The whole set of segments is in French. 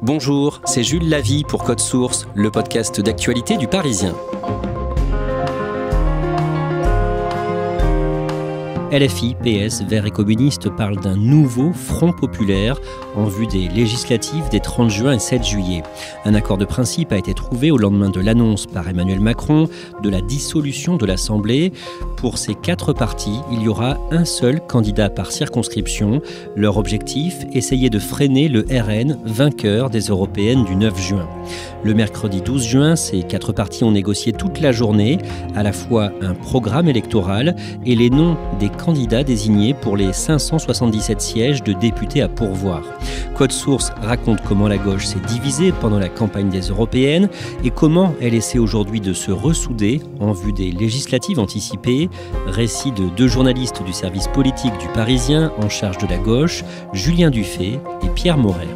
Bonjour, c'est Jules Lavie pour Code Source, le podcast d'actualité du Parisien. LFI, PS, Verts et communistes parlent d'un nouveau front populaire en vue des législatives des 30 juin et 7 juillet. Un accord de principe a été trouvé au lendemain de l'annonce par Emmanuel Macron de la dissolution de l'Assemblée. Pour ces 4 partis, il y aura un seul candidat par circonscription. Leur objectif, essayer de freiner le RN, vainqueur des européennes du 9 juin. Le mercredi 12 juin, ces 4 partis ont négocié toute la journée, à la fois un programme électoral et les noms des candidats désignés pour les 577 sièges de députés à pourvoir. Code Source raconte comment la gauche s'est divisée pendant la campagne des européennes et comment elle essaie aujourd'hui de se ressouder en vue des législatives anticipées. Récit de 2 journalistes du service politique du Parisien en charge de la gauche, Julien Dufay et Pierre Morer.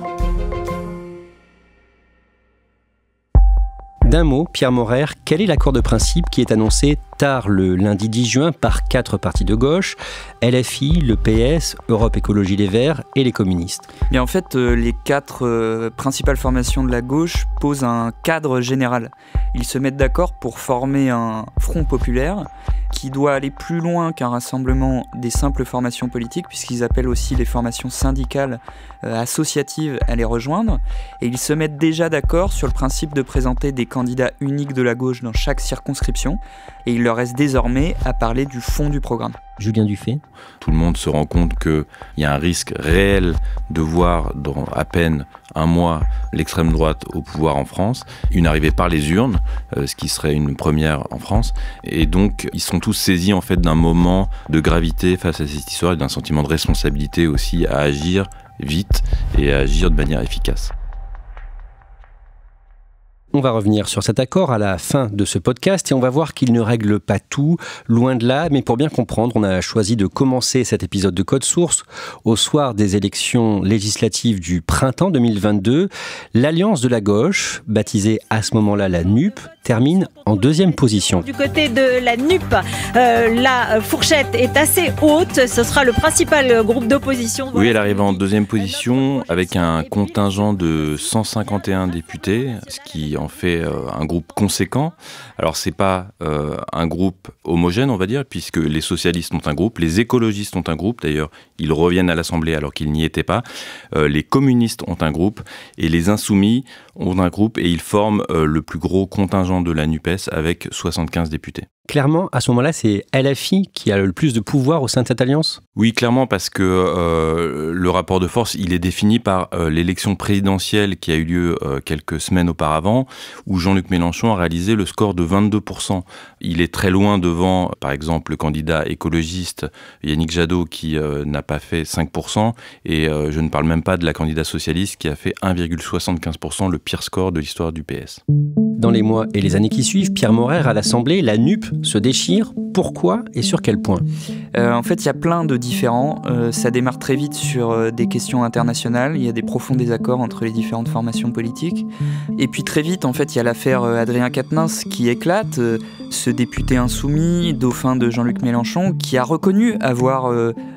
D'un mot, Pierre Morer, quel est l'accord de principe qui est annoncé tard le lundi 10 juin par 4 partis de gauche, LFI, le PS, Europe Écologie Les Verts et les communistes? Bien, en fait, les 4 principales formations de la gauche posent un cadre général. Ils se mettent d'accord pour former un front populaire qui doit aller plus loin qu'un rassemblement des simples formations politiques, puisqu'ils appellent aussi les formations syndicales associatives à les rejoindre. Et ils se mettent déjà d'accord sur le principe de présenter des candidats uniques de la gauche dans chaque circonscription. Et il leur reste désormais à parler du fond du programme. Julien Dufay. Tout le monde se rend compte qu'il y a un risque réel de voir dans à peine un mois l'extrême droite au pouvoir en France, une arrivée par les urnes, ce qui serait une première en France. Et donc, ils sont tous saisis en fait d'un moment de gravité face à cette histoire et d'un sentiment de responsabilité aussi à agir vite et à agir de manière efficace. On va revenir sur cet accord à la fin de ce podcast et on va voir qu'il ne règle pas tout, loin de là, mais pour bien comprendre, on a choisi de commencer cet épisode de Code Source au soir des élections législatives du printemps 2022. L'Alliance de la gauche, baptisée à ce moment-là la NUP, termine en 2e position. Du côté de la NUP, la fourchette est assez haute, ce sera le principal groupe d'opposition. Oui, elle arrive en 2e position avec un contingent de 151 députés, ce qui en fait un groupe conséquent. Alors c'est pas un groupe homogène, on va dire, puisque les socialistes ont un groupe, les écologistes ont un groupe, d'ailleurs ils reviennent à l'Assemblée alors qu'ils n'y étaient pas, les communistes ont un groupe et les insoumis ont un groupe et ils forment le plus gros contingent de la NUPES avec 75 députés. Clairement, à ce moment-là, c'est LFI qui a le plus de pouvoir au sein de cette alliance ? Oui, clairement, parce que le rapport de force, il est défini par l'élection présidentielle qui a eu lieu quelques semaines auparavant, où Jean-Luc Mélenchon a réalisé le score de 22%. Il est très loin devant, par exemple, le candidat écologiste Yannick Jadot qui n'a pas fait 5%, et je ne parle même pas de la candidate socialiste qui a fait 1,75%, le pire score de l'histoire du PS. Dans les mois et les années qui suivent, Pierre Morer à l'Assemblée, la NUP se déchire. Pourquoi et sur quel point ? En fait, il y a plein de différends. Ça démarre très vite sur des questions internationales. Il y a des profonds désaccords entre les différentes formations politiques. Et puis très vite, en fait, il y a l'affaire Adrien Quatennens qui éclate. Ce député insoumis, dauphin de Jean-Luc Mélenchon, qui a reconnu avoir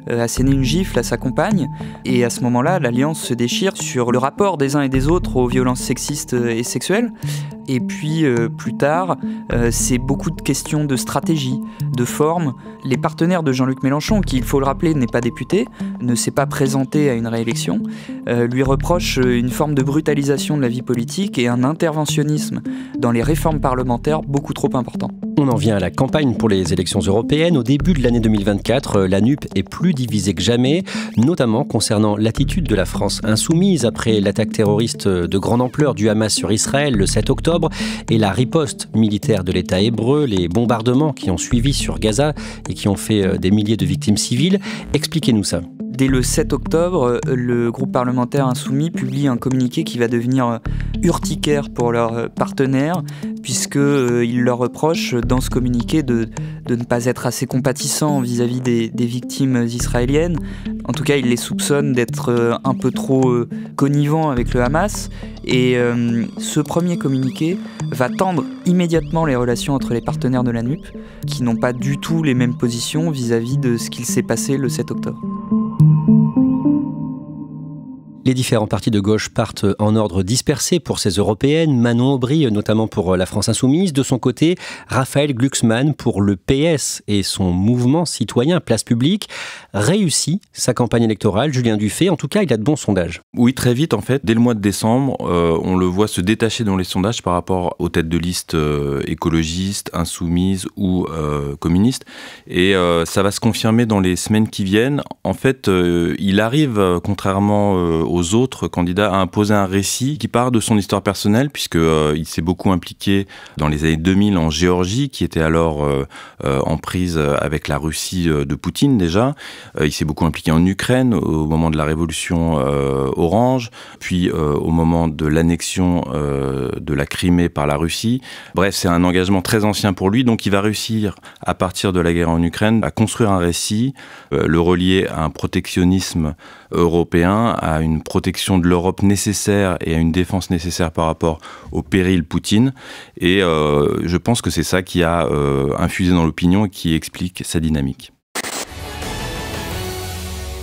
asséné une gifle à sa compagne. Et à ce moment-là, l'Alliance se déchire sur le rapport des uns et des autres aux violences sexistes et sexuelles. Et puis plus tard, c'est beaucoup de questions de stratégie, de forme. Les partenaires de Jean-Luc Mélenchon, qui, il faut le rappeler, n'est pas député, ne s'est pas présenté à une réélection, lui reprochent une forme de brutalisation de la vie politique et un interventionnisme dans les réformes parlementaires beaucoup trop important. On en vient à la campagne pour les élections européennes. Au début de l'année 2024, la NUP est plus divisée que jamais, notamment concernant l'attitude de la France insoumise après l'attaque terroriste de grande ampleur du Hamas sur Israël le 7 octobre et la riposte militaire de l'État hébreu, les bombardements qui ont suivi sur Gaza et qui ont fait des milliers de victimes civiles. Expliquez-nous ça. Dès le 7 octobre, le groupe parlementaire insoumis publie un communiqué qui va devenir urticaire pour leurs partenaires, puisqu'il leur reproche dans ce communiqué de ne pas être assez compatissants vis-à-vis des victimes israéliennes. En tout cas, il les soupçonne d'être un peu trop connivents avec le Hamas. Et ce premier communiqué va tendre immédiatement les relations entre les partenaires de la NUP, qui n'ont pas du tout les mêmes positions vis-à-vis de ce qu'il s'est passé le 7 octobre. Les différents partis de gauche partent en ordre dispersé pour ces européennes. Manon Aubry, notamment pour la France Insoumise. De son côté, Raphaël Glucksmann pour le PS et son mouvement citoyen Place Publique réussit sa campagne électorale. Julien Dufay, en tout cas, il a de bons sondages. Oui, très vite en fait. Dès le mois de décembre, on le voit se détacher dans les sondages par rapport aux têtes de liste écologistes, insoumises ou communistes. Et ça va se confirmer dans les semaines qui viennent. En fait, il arrive, contrairement aux autres candidats, à imposer un récit qui part de son histoire personnelle, puisqu'il s'est beaucoup impliqué dans les années 2000 en Géorgie, qui était alors en prise avec la Russie de Poutine déjà. Il s'est beaucoup impliqué en Ukraine au moment de la révolution orange, puis au moment de l'annexion de la Crimée par la Russie. Bref, c'est un engagement très ancien pour lui, donc il va réussir, à partir de la guerre en Ukraine, à construire un récit, le relier à un protectionnisme européen, à une protection de l'Europe nécessaire et à une défense nécessaire par rapport au péril Poutine. Et je pense que c'est ça qui a infusé dans l'opinion et qui explique sa dynamique.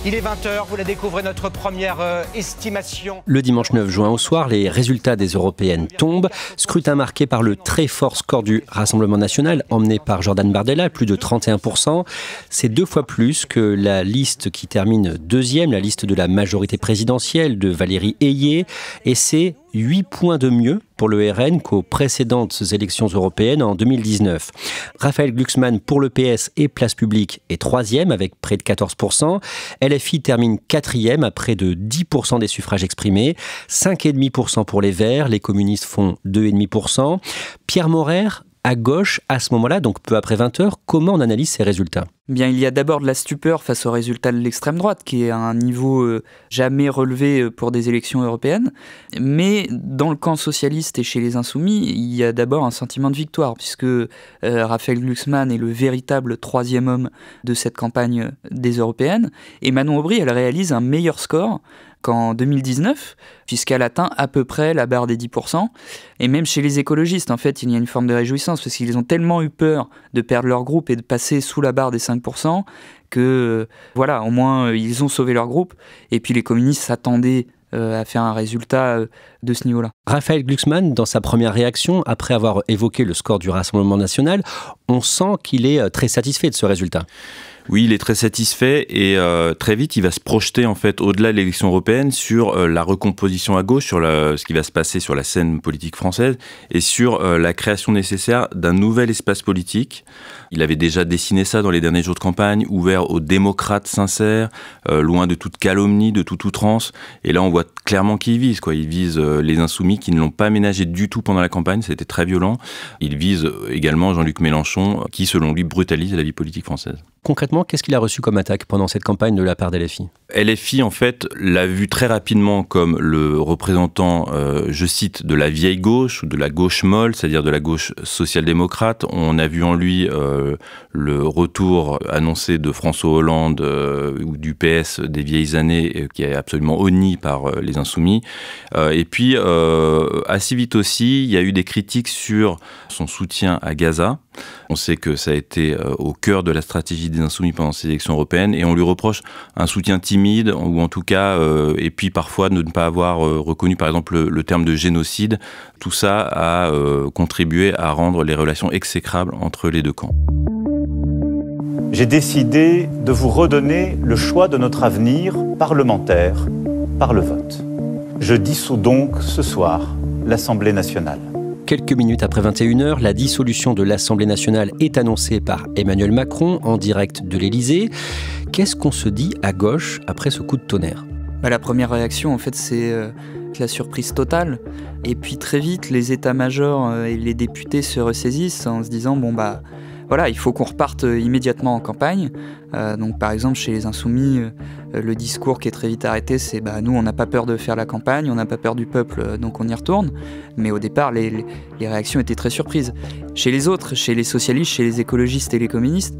Il est 20h, vous la découvrez, notre première estimation. Le dimanche 9 juin au soir, les résultats des européennes tombent. Scrutin marqué par le très fort score du Rassemblement national, emmené par Jordan Bardella, plus de 31%. C'est 2 fois plus que la liste qui termine deuxième, la liste de la majorité présidentielle de Valérie Ayé. Et c'est 8 points de mieux pour le RN qu'aux précédentes élections européennes en 2019. Raphaël Glucksmann pour le PS et Place Publique est 3e avec près de 14%. LFI termine 4e à près de 10% des suffrages exprimés. 5,5% pour les Verts. Les communistes font 2,5%. Pierre Maurer, à gauche, à ce moment-là, donc peu après 20h, comment on analyse ces résultats ? Bien, il y a d'abord de la stupeur face aux résultats de l'extrême droite, qui est à un niveau jamais relevé pour des élections européennes. Mais dans le camp socialiste et chez les Insoumis, il y a d'abord un sentiment de victoire, puisque Raphaël Glucksmann est le véritable 3e homme de cette campagne des européennes. Et Manon Aubry, elle réalise un meilleur score qu'en 2019, puisqu'elle atteint à peu près la barre des 10%. Et même chez les écologistes, en fait, il y a une forme de réjouissance, parce qu'ils ont tellement eu peur de perdre leur groupe et de passer sous la barre des 5%, que, voilà, au moins, ils ont sauvé leur groupe. Et puis les communistes s'attendaient à faire un résultat de ce niveau-là. Raphaël Glucksmann, dans sa première réaction, après avoir évoqué le score du Rassemblement national, on sent qu'il est très satisfait de ce résultat. Oui, il est très satisfait et très vite, il va se projeter en fait au-delà de l'élection européenne sur la recomposition à gauche, sur ce qui va se passer sur la scène politique française et sur la création nécessaire d'un nouvel espace politique. Il avait déjà dessiné ça dans les derniers jours de campagne, ouvert aux démocrates sincères, loin de toute calomnie, de toute outrance. Et là, on voit clairement qui il vise, quoi. Il vise les insoumis qui ne l'ont pas ménagé du tout pendant la campagne, c'était très violent. Il vise également Jean-Luc Mélenchon, qui, selon lui, brutalise la vie politique française. Concrètement, qu'est-ce qu'il a reçu comme attaque pendant cette campagne de la part d'LFI ? LFI, en fait, l'a vu très rapidement comme le représentant, je cite, de la vieille gauche ou de la gauche molle, c'est-à-dire de la gauche social-démocrate. On a vu en lui le retour annoncé de François Hollande ou du PS des vieilles années, qui est absolument honni par les insoumis. Et puis, assez vite aussi, il y a eu des critiques sur son soutien à Gaza. On sait que ça a été au cœur de la stratégie des Insoumis pendant ces élections européennes et on lui reproche un soutien timide ou en tout cas, et puis parfois de ne pas avoir reconnu par exemple le terme de génocide. Tout ça a contribué à rendre les relations exécrables entre les deux camps. J'ai décidé de vous redonner le choix de notre avenir parlementaire par le vote. Je dissous donc ce soir l'Assemblée nationale. Quelques minutes après 21h, la dissolution de l'Assemblée nationale est annoncée par Emmanuel Macron en direct de l'Élysée. Qu'est-ce qu'on se dit à gauche après ce coup de tonnerre ? La première réaction, en fait, c'est la surprise totale. Et puis très vite, les états-majors et les députés se ressaisissent en se disant voilà, il faut qu'on reparte immédiatement en campagne. Donc par exemple, chez les Insoumis, le discours qui est très vite arrêté, c'est nous, on n'a pas peur de faire la campagne, on n'a pas peur du peuple, donc on y retourne. Mais au départ, les réactions étaient très surprises. Chez les autres, chez les socialistes, chez les écologistes et les communistes,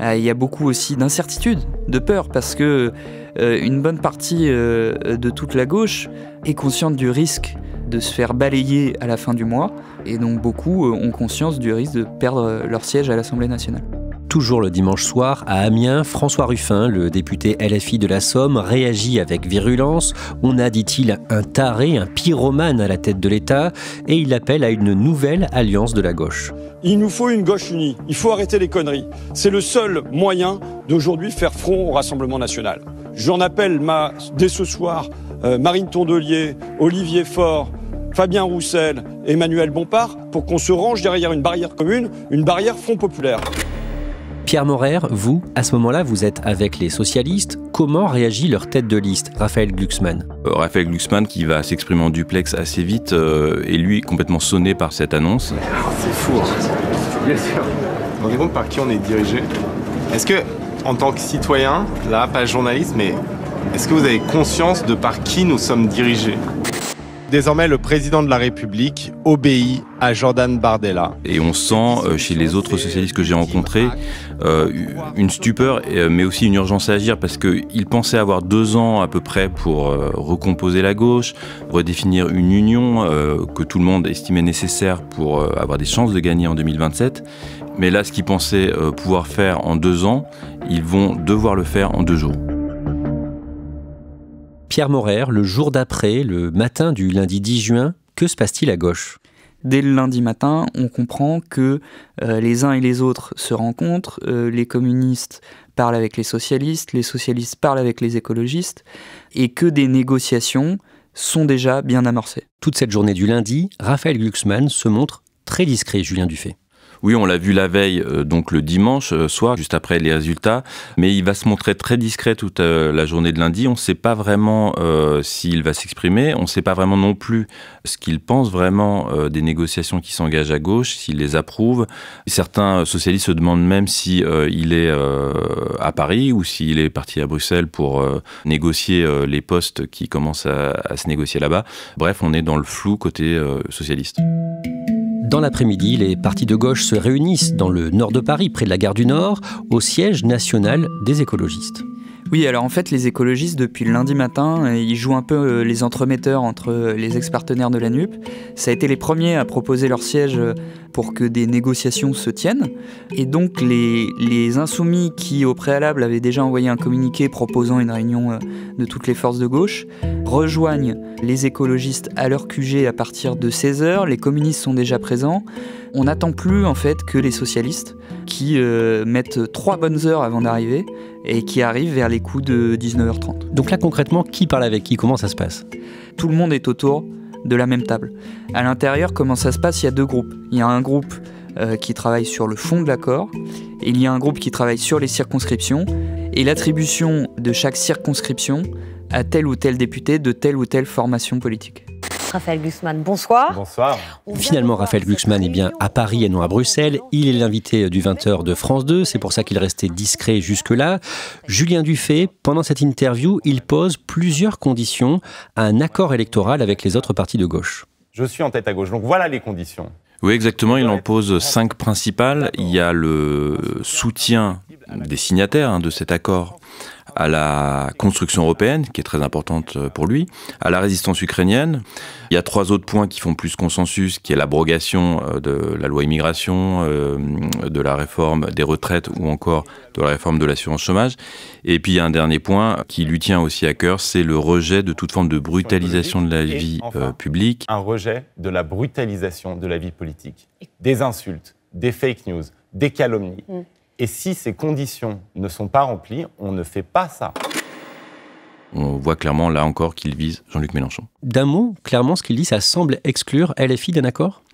il y a beaucoup aussi d'incertitude, de peur, parce que une bonne partie de toute la gauche est consciente du risque de se faire balayer à la fin du mois, et donc beaucoup ont conscience du risque de perdre leur siège à l'Assemblée nationale. Toujours le dimanche soir, à Amiens, François Ruffin, le député LFI de la Somme, réagit avec virulence. On a, dit-il, un taré, un pyromane à la tête de l'État, et il appelle à une nouvelle alliance de la gauche. Il nous faut une gauche unie, il faut arrêter les conneries. C'est le seul moyen d'aujourd'hui faire front au Rassemblement national. J'en appelle dès ce soir Marine Tondelier, Olivier Faure, Fabien Roussel, Emmanuel Bompard, pour qu'on se range derrière une barrière commune, une barrière Front populaire. Pierre Morer, vous, à ce moment-là, vous êtes avec les socialistes. Comment réagit leur tête de liste, Raphaël Glucksmann ? Raphaël Glucksmann, qui va s'exprimer en duplex assez vite, est lui complètement sonné par cette annonce. C'est fou, bien sûr. Vous vous rendez compte par qui on est dirigé ? Est-ce que, en tant que citoyen, là, pas journaliste, mais est-ce que vous avez conscience de par qui nous sommes dirigés ? Désormais, le président de la République obéit à Jordan Bardella. Et on sent, chez les autres socialistes que j'ai rencontrés, une stupeur, mais aussi une urgence à agir, parce qu'ils pensaient avoir 2 ans à peu près pour recomposer la gauche, redéfinir une union que tout le monde estimait nécessaire pour avoir des chances de gagner en 2027. Mais là, ce qu'ils pensaient pouvoir faire en 2 ans, ils vont devoir le faire en 2 jours. Pierre Morer, le jour d'après, le matin du lundi 10 juin, que se passe-t-il à gauche ? Dès le lundi matin, on comprend que les uns et les autres se rencontrent, les communistes parlent avec les socialistes parlent avec les écologistes, et que des négociations sont déjà bien amorcées. Toute cette journée du lundi, Raphaël Glucksmann se montre très discret, Julien Dufay. Oui, on l'a vu la veille, donc le dimanche soir, juste après les résultats, mais il va se montrer très discret toute la journée de lundi. On ne sait pas vraiment s'il va s'exprimer, on ne sait pas vraiment non plus ce qu'il pense vraiment des négociations qui s'engagent à gauche, s'il les approuve. Certains socialistes se demandent même si il est à Paris ou s'il est parti à Bruxelles pour négocier les postes qui commencent à se négocier là-bas. Bref, on est dans le flou côté socialiste. Dans l'après-midi, les partis de gauche se réunissent dans le nord de Paris, près de la gare du Nord, au siège national des écologistes. Oui, alors en fait, les écologistes, depuis le lundi matin, ils jouent un peu les entremetteurs entre les ex-partenaires de la NUP. Ça a été les premiers à proposer leur siège pour que des négociations se tiennent. Et donc, les insoumis qui, au préalable, avaient déjà envoyé un communiqué proposant une réunion de toutes les forces de gauche, rejoignent les écologistes à leur QG à partir de 16h. Les communistes sont déjà présents. On n'attend plus, en fait, que les socialistes qui mettent 3 bonnes heures avant d'arriver et qui arrivent vers les coups de 19h30. Donc là, concrètement, qui parle avec qui ? Comment ça se passe ? Tout le monde est autour de la même table. À l'intérieur, comment ça se passe ? Il y a 2 groupes. Il y a un groupe qui travaille sur le fond de l'accord et il y a un groupe qui travaille sur les circonscriptions et l'attribution de chaque circonscription à tel ou tel député de telle ou telle formation politique. Raphaël Glucksmann, bonsoir. Bonsoir. Finalement, Raphaël Glucksmann est bien à Paris et non à Bruxelles. Il est l'invité du 20h de France 2, c'est pour ça qu'il restait discret jusque-là. Julien Dufay, pendant cette interview, il pose plusieurs conditions à un accord électoral avec les autres partis de gauche. Je suis en tête à gauche, donc voilà les conditions. Oui, exactement, il en pose 5 principales. Il y a le soutien des signataires de cet accord à la construction européenne, qui est très importante pour lui, à la résistance ukrainienne. Il y a 3 autres points qui font plus consensus, qui est l'abrogation de la loi immigration, de la réforme des retraites ou encore de la réforme de l'assurance chômage. Et puis il y a un dernier point qui lui tient aussi à cœur, c'est le rejet de toute forme de brutalisation de la vie publique. Un rejet de la brutalisation de la vie politique. Des insultes, des fake news, des calomnies. Et si ces conditions ne sont pas remplies, on ne fait pas ça. On voit clairement, là encore, qu'il vise Jean-Luc Mélenchon. D'un mot, clairement, ce qu'il dit, ça semble exclure LFI d'un accord ?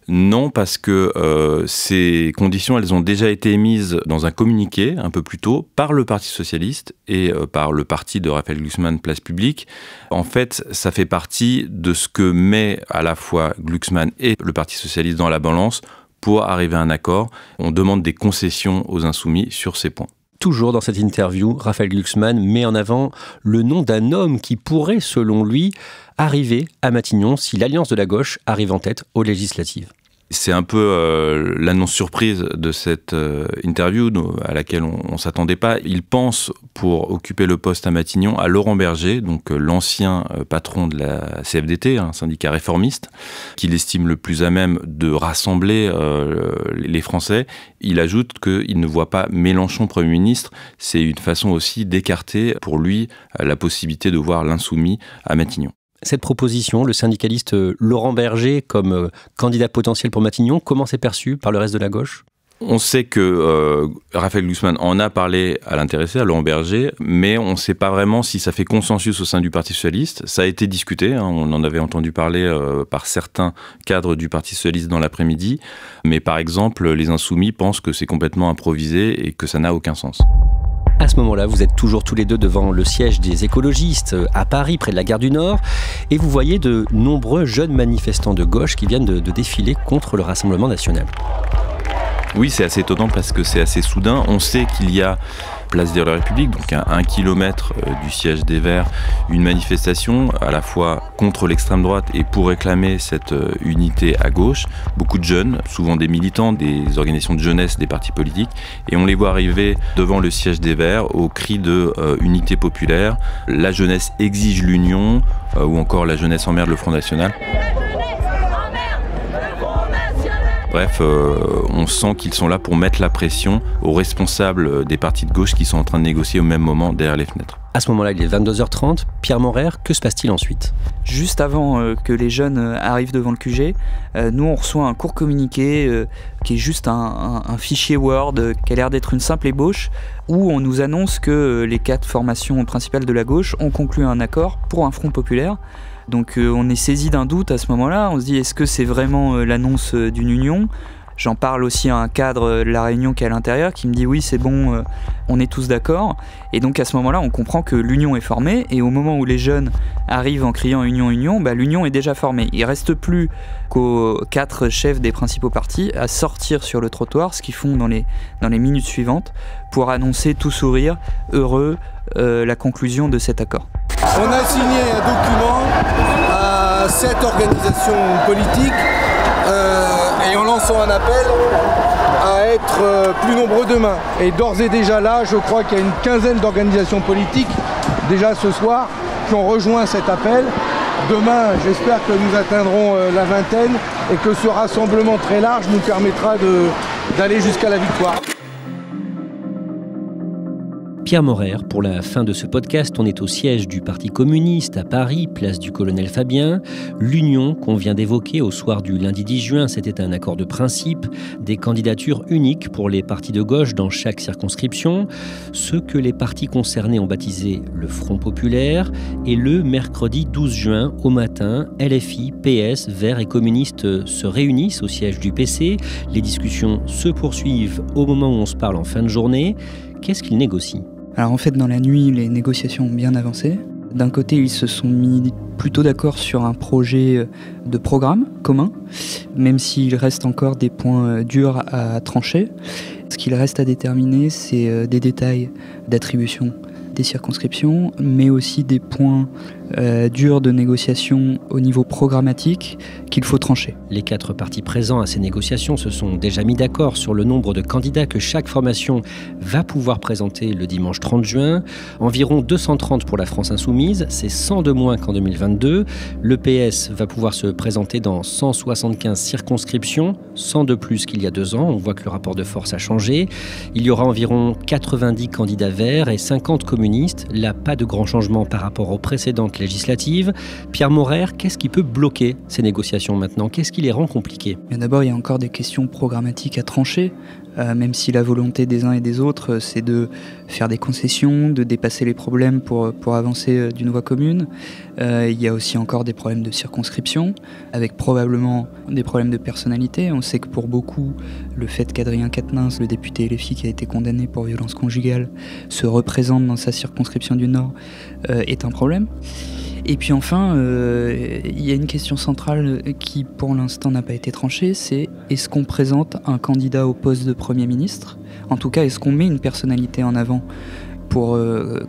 Non, parce que ces conditions, elles ont déjà été émises dans un communiqué, un peu plus tôt, par le Parti socialiste et par le parti de Raphaël Glucksmann, Place Publique. En fait, ça fait partie de ce que met à la fois Glucksmann et le Parti socialiste dans la balance pour arriver à un accord. On demande des concessions aux insoumis sur ces points. Toujours dans cette interview, Raphaël Glucksmann met en avant le nom d'un homme qui pourrait, selon lui, arriver à Matignon si l'Alliance de la gauche arrive en tête aux législatives. C'est un peu l'annonce surprise de cette interview à laquelle on ne s'attendait pas. Il pense, pour occuper le poste à Matignon, à Laurent Berger, donc l'ancien patron de la CFDT, un syndicat réformiste, qu'il estime le plus à même de rassembler les Français. Il ajoute qu'il ne voit pas Mélenchon Premier ministre. C'est une façon aussi d'écarter pour lui la possibilité de voir l'insoumis à Matignon. Cette proposition, le syndicaliste Laurent Berger comme candidat potentiel pour Matignon, comment c'est perçu par le reste de la gauche ? On sait que Raphaël Glucksmann en a parlé à l'intéressé, à Laurent Berger, mais on ne sait pas vraiment si ça fait consensus au sein du Parti socialiste. Ça a été discuté, on en avait entendu parler par certains cadres du Parti socialiste dans l'après-midi, mais par exemple, les Insoumis pensent que c'est complètement improvisé et que ça n'a aucun sens. À ce moment-là, vous êtes toujours tous les deux devant le siège des écologistes à Paris, près de la gare du Nord, et vous voyez de nombreux jeunes manifestants de gauche qui viennent de défiler contre le Rassemblement national. Oui, c'est assez étonnant parce que c'est assez soudain. On sait qu'il y a place de la République, donc à 1 kilomètre du siège des Verts, une manifestation à la fois contre l'extrême droite et pour réclamer cette unité à gauche. Beaucoup de jeunes, souvent des militants, des organisations de jeunesse, des partis politiques, et on les voit arriver devant le siège des Verts au cri de unité populaire. La jeunesse exige l'union, ou encore la jeunesse emmerde le Front National. Bref, on sent qu'ils sont là pour mettre la pression aux responsables des partis de gauche qui sont en train de négocier au même moment derrière les fenêtres. À ce moment-là, il est 22h30. Pierre Morer, que se passe-t-il ensuite ? Juste avant que les jeunes arrivent devant le QG, nous on reçoit un court communiqué qui est juste un fichier Word qui a l'air d'être une simple ébauche où on nous annonce que les 4 formations principales de la gauche ont conclu un accord pour un front populaire. Donc on est saisi d'un doute à ce moment-là, on se dit est-ce que c'est vraiment l'annonce d'une union ? J'en parle aussi à un cadre de la Réunion qui est à l'intérieur qui me dit oui c'est bon, on est tous d'accord. Et donc à ce moment-là on comprend que l'union est formée et au moment où les jeunes arrivent en criant union, union, l'union est déjà formée. Il ne reste plus qu'aux 4 chefs des principaux partis à sortir sur le trottoir, ce qu'ils font dans les minutes suivantes pour annoncer tout sourire, heureux, la conclusion de cet accord. On a signé un document à 7 organisations politiques et en lançant un appel à être plus nombreux demain. Et d'ores et déjà là, je crois qu'il y a une quinzaine d'organisations politiques déjà ce soir qui ont rejoint cet appel. Demain, j'espère que nous atteindrons la vingtaine et que ce rassemblement très large nous permettra d'aller jusqu'à la victoire. Pierre Morer, pour la fin de ce podcast, on est au siège du Parti communiste à Paris, place du Colonel Fabien. L'union qu'on vient d'évoquer au soir du lundi 10 juin, c'était un accord de principe, des candidatures uniques pour les partis de gauche dans chaque circonscription, ce que les partis concernés ont baptisé le Front populaire. Et le mercredi 12 juin, au matin, LFI, PS, Verts et communistes se réunissent au siège du PC. Les discussions se poursuivent au moment où on se parle en fin de journée. Qu'est-ce qu'ils négocient ? Alors en fait, dans la nuit, les négociations ont bien avancé. D'un côté, ils se sont mis plutôt d'accord sur un projet de programme commun, même s'il reste encore des points durs à trancher. Ce qu'il reste à déterminer, c'est des détails d'attribution des circonscriptions, mais aussi des points durs de négociation au niveau programmatique qu'il faut trancher. Les 4 partis présents à ces négociations se sont déjà mis d'accord sur le nombre de candidats que chaque formation va pouvoir présenter le dimanche 30 juin. Environ 230 pour la France insoumise, c'est 100 de moins qu'en 2022. Le PS va pouvoir se présenter dans 175 circonscriptions, 100 de plus qu'il y a 2 ans. On voit que le rapport de force a changé. Il y aura environ 90 candidats verts et 50 communistes. Là, pas de grand changement par rapport aux précédentes législatives. Pierre Morer, qu'est-ce qui peut bloquer ces négociations maintenant ? Qu'est-ce qui les rend compliquées ? D'abord, il y a encore des questions programmatiques à trancher. Même si la volonté des uns et des autres, c'est de faire des concessions, de dépasser les problèmes pour avancer d'une voie commune. Il y a aussi encore des problèmes de circonscription, avec probablement des problèmes de personnalité. On sait que pour beaucoup, le fait qu'Adrien Quatennens, le député LFI qui a été condamné pour violence conjugale, se représente dans sa circonscription du Nord, est un problème. Et puis enfin, il y a une question centrale qui pour l'instant n'a pas été tranchée, c'est est-ce qu'on présente un candidat au poste de Premier ministre ? En tout cas, est-ce qu'on met une personnalité en avant pour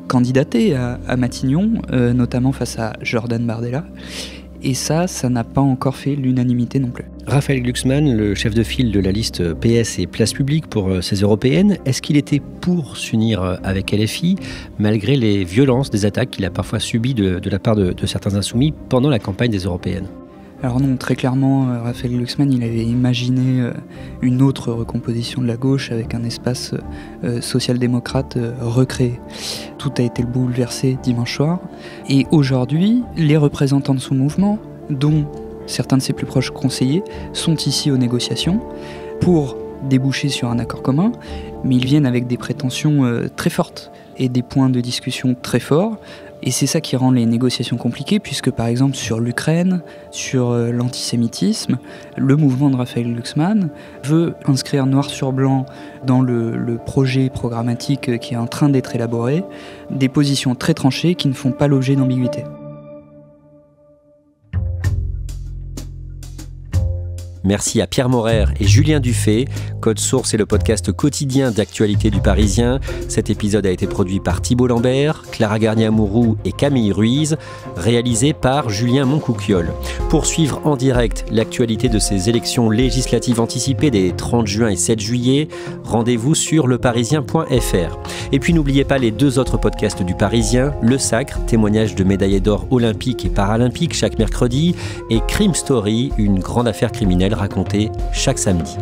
candidater à Matignon, notamment face à Jordan Bardella ? Et ça n'a pas encore fait l'unanimité non plus. Raphaël Glucksmann, le chef de file de la liste PS et Place Publique pour ces européennes, est-ce qu'il était pour s'unir avec LFI, malgré les violences des attaques qu'il a parfois subies de la part de certains insoumis pendant la campagne des européennes ? Alors non, très clairement, Raphaël Glucksmann, il avait imaginé une autre recomposition de la gauche avec un espace social-démocrate recréé. Tout a été bouleversé dimanche soir. Et aujourd'hui, les représentants de son mouvement, dont certains de ses plus proches conseillers, sont ici aux négociations pour déboucher sur un accord commun, mais ils viennent avec des prétentions très fortes et des points de discussion très forts. Et c'est ça qui rend les négociations compliquées, puisque par exemple sur l'Ukraine, sur l'antisémitisme, le mouvement de Raphaël Glucksmann veut inscrire noir sur blanc dans le projet programmatique qui est en train d'être élaboré, des positions très tranchées qui ne font pas l'objet d'ambiguïté. Merci à Pierre Maurer et Julien Dufay. Code Source est le podcast quotidien d'actualité du Parisien. Cet épisode a été produit par Thibault Lambert, Clara Garnier-Amouroux et Camille Ruiz, réalisé par Julien Moncouquiol. Pour suivre en direct l'actualité de ces élections législatives anticipées des 30 juin et 7 juillet, rendez-vous sur leparisien.fr. Et puis n'oubliez pas les 2 autres podcasts du Parisien, Le Sacre, témoignage de médaillés d'or olympiques et paralympiques chaque mercredi, et Crime Story, une grande affaire criminelle racontée chaque samedi.